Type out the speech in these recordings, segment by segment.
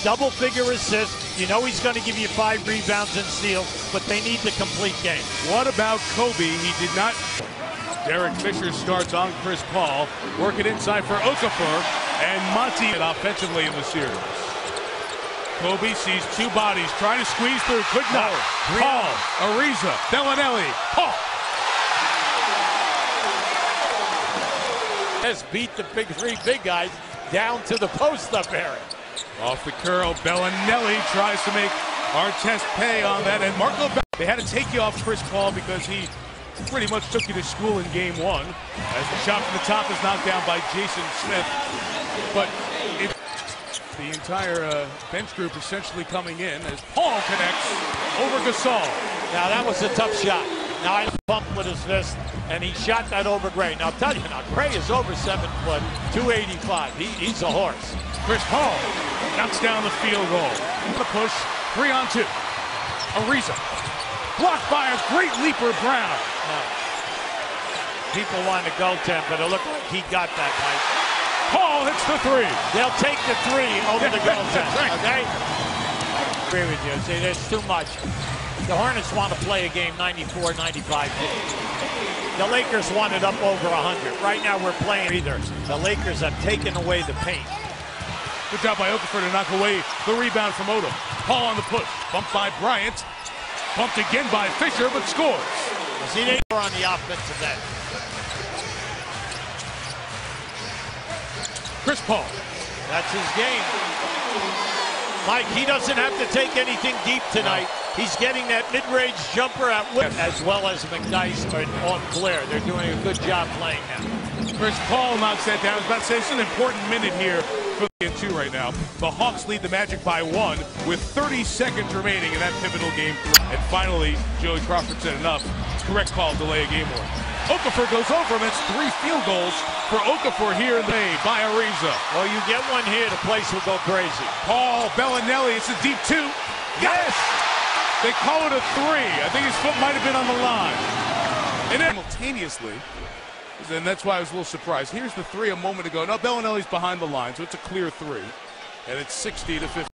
double-figure assists. You know he's going to give you 5 rebounds and steals, but they need the complete game. What about Kobe? He did not. Derek Fisher starts on Chris Paul, working inside for Okafor, and Monty offensively in the series. Kobe sees 2 bodies, trying to squeeze through, could not. Paul, Ariza, Bellinelli, Paul. Has beat the big 3 big guys down to the post-up area. Off the curl, Bellinelli tries to make Artest pay on that, and Marco. They had to take you off Chris Paul because he pretty much took you to school in game 1. As the shot from the top is knocked down by Jason Smith, but the entire bench group essentially coming in as Paul connects over Gasol. Now that was a tough shot. Now I pumped with his fist, and he shot that over Gray. Now I'll tell you, Gray is over 7 foot, 285. He's a horse. Chris Paul knocks down the field goal. The push, 3-on-2. Ariza blocked by a great leaper Brown. Now, people want to goaltend, but it looked like he got that night. Paul hits the 3. They'll take the 3 over the goaltend. Okay? I agree with you. See, there's too much. The Hornets want to play a game 94-95. The Lakers want it up over 100. Right now we're playing either. The Lakers have taken away the paint. Good job by Okafor to knock away the rebound from Odom. Paul on the push. Bumped by Bryant. Bumped again by Fisher, but scores. See, they are on the offensive end. Chris Paul. That's his game. Mike, he doesn't have to take anything deep tonight. He's getting that mid-range jumper at will, as well as McNice on Flair. They're doing a good job playing now. Chris Paul knocks that down. I was about to say, it's an important minute here for the 2 right now. The Hawks lead the Magic by 1 with 30 seconds remaining in that pivotal game. And finally, Joey Crawford said enough. Correct call, delay a game one. Okafor goes over him. It's 3 field goals for Okafor here in the by Ariza. Well, you get one here, the place will go crazy. Paul, Bellinelli, it's a deep 2. Yes! They call it a 3. I think his foot might have been on the line. And then simultaneously, and that's why I was a little surprised. Here's the 3 a moment ago. Now Bellinelli's behind the line, so it's a clear 3. And it's 60-50.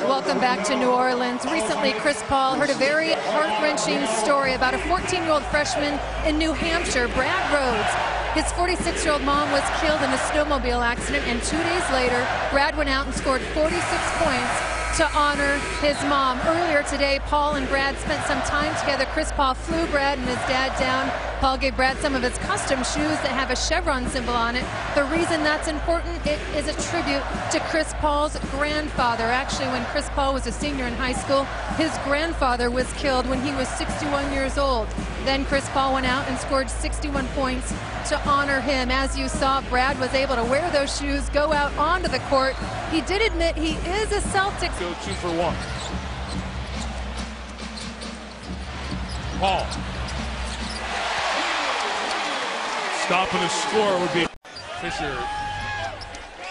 Welcome back to New Orleans. Recently, Chris Paul heard a very heart-wrenching story about a 14-year-old freshman in New Hampshire, Brad Rhodes. His 46-year-old mom was killed in a snowmobile accident, and 2 days later, Brad went out and scored 46 points to honor his mom. Earlier today, Paul and Brad spent some time together. Chris Paul flew Brad and his dad down. Paul gave Brad some of his custom shoes that have a chevron symbol on it. The reason that's important, it is a tribute to Chris Paul's grandfather. Actually, when Chris Paul was a senior in high school, his grandfather was killed when he was 61 years old. Then Chris Paul went out and scored 61 points to honor him. As you saw, Brad was able to wear those shoes, go out onto the court. He did admit he is a Celtics. Go 2 for 1. Paul. Stopping the score would be Fisher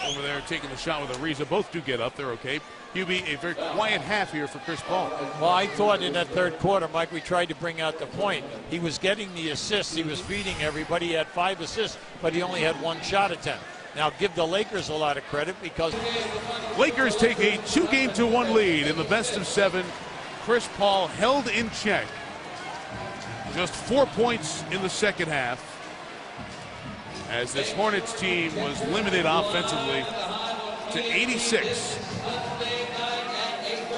over there taking the shot with Ariza. Both do get up. They're okay. Hubie, a very quiet half here for Chris Paul. Well, I thought in that 3rd quarter, Mike, we tried to bring out the point. He was getting the assists. He was feeding everybody. He had 5 assists, but he only had 1 shot attempt. Now, give the Lakers a lot of credit because Lakers take a 2-1 lead in the best of 7. Chris Paul held in check. Just 4 points in the second half, as this Hornets team was limited offensively to 86